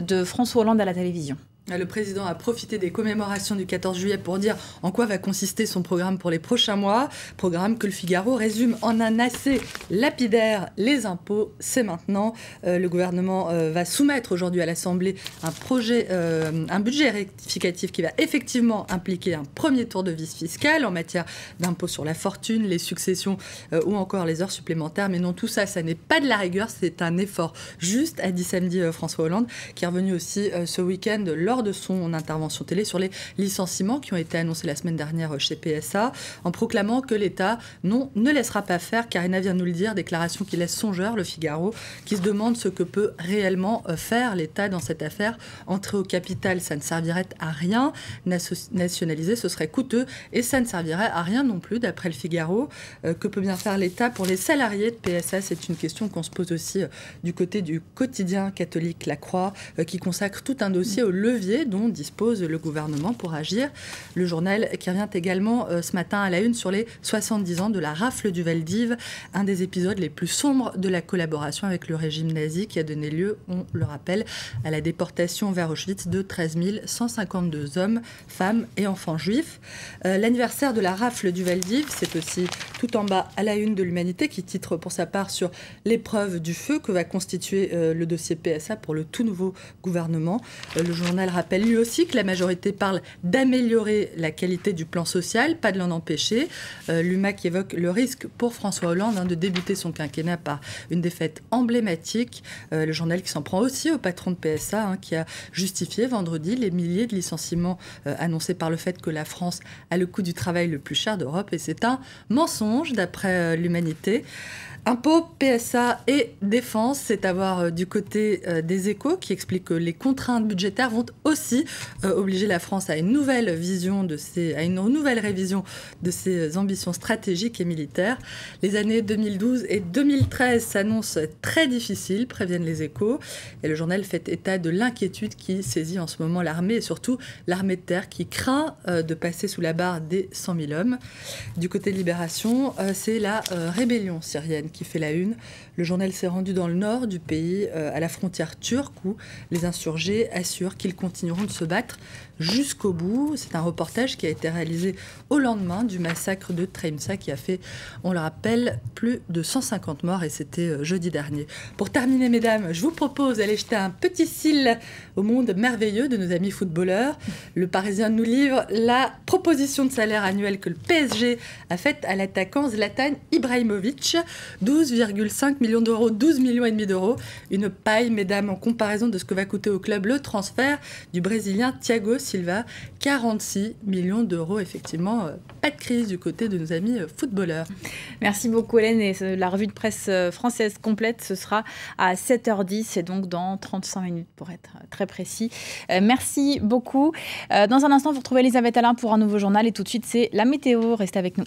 de François Hollande à la télévision. Le président a profité des commémorations du 14 juillet pour dire en quoi va consister son programme pour les prochains mois. Programme que le Figaro résume en un assez lapidaire. Les impôts, c'est maintenant. Le gouvernement va soumettre aujourd'hui à l'Assemblée un budget rectificatif qui va effectivement impliquer un premier tour de vis fiscale en matière d'impôts sur la fortune, les successions ou encore les heures supplémentaires. Mais non, tout ça, ça n'est pas de la rigueur, c'est un effort juste, a dit samedi François Hollande, qui est revenu aussi ce week-end lors de son intervention télé sur les licenciements qui ont été annoncés la semaine dernière chez PSA, en proclamant que l'État, non, ne laissera pas faire. Karina vient de nous le dire, déclaration qui laisse songeur le Figaro, qui se demande ce que peut réellement faire l'État dans cette affaire. Entrer au capital, ça ne servirait à rien. Nationaliser, ce serait coûteux et ça ne servirait à rien non plus, d'après le Figaro. Que peut bien faire l'État pour les salariés de PSA? C'est une question qu'on se pose aussi du côté du quotidien catholique La Croix, qui consacre tout un dossier au levier dont dispose le gouvernement pour agir. Le journal qui revient également ce matin à la une sur les 70 ans de la rafle du Vel d'Hiv, un des épisodes les plus sombres de la collaboration avec le régime nazi qui a donné lieu, on le rappelle, à la déportation vers Auschwitz de 13 152 hommes, femmes et enfants juifs. L'anniversaire de la rafle du Vel d'Hiv, c'est aussi tout en bas à la une de l'Humanité qui titre pour sa part sur l'épreuve du feu que va constituer le dossier PSA pour le tout nouveau gouvernement. Le journal rappelle lui aussi que la majorité parle d'améliorer la qualité du plan social, pas de l'en empêcher. L'UMA qui évoque le risque pour François Hollande de débuter son quinquennat par une défaite emblématique. Le journal qui s'en prend aussi au patron de PSA, qui a justifié vendredi les milliers de licenciements annoncés par le fait que la France a le coût du travail le plus cher d'Europe. Et c'est un mensonge d'après l'Humanité. Impôts, PSA et défense, c'est à voir du côté des Échos qui explique que les contraintes budgétaires vont aussi obliger la France à une nouvelle révision de ses ambitions stratégiques et militaires. Les années 2012 et 2013 s'annoncent très difficiles, préviennent les Échos. Et le journal fait état de l'inquiétude qui saisit en ce moment l'armée et surtout l'armée de terre qui craint de passer sous la barre des 100 000 hommes. Du côté de Libération, c'est la rébellion syrienne qui fait la une. Le journal s'est rendu dans le nord du pays, à la frontière turque, où les insurgés assurent qu'ils continueront de se battre jusqu'au bout. C'est un reportage qui a été réalisé au lendemain du massacre de Tremsa qui a fait, on le rappelle, plus de 150 morts et c'était jeudi dernier. Pour terminer, mesdames, je vous propose d'aller jeter un petit cil au monde merveilleux de nos amis footballeurs. Le Parisien nous livre la proposition de salaire annuel que le PSG a faite à l'attaquant Zlatan Ibrahimovic. 12,5 millions d'euros, 12 millions et demi d'euros. Une paille, mesdames, en comparaison de ce que va coûter au club le transfert du Brésilien Thiago Silva. 46 millions d'euros, effectivement. Pas de crise du côté de nos amis footballeurs. Merci beaucoup, Hélène. Et la revue de presse française complète, ce sera à 7h10 et donc dans 35 minutes pour être très précis. Merci beaucoup. Dans un instant, vous retrouvez Elisabeth Alain pour un nouveau journal et tout de suite, c'est la météo. Restez avec nous.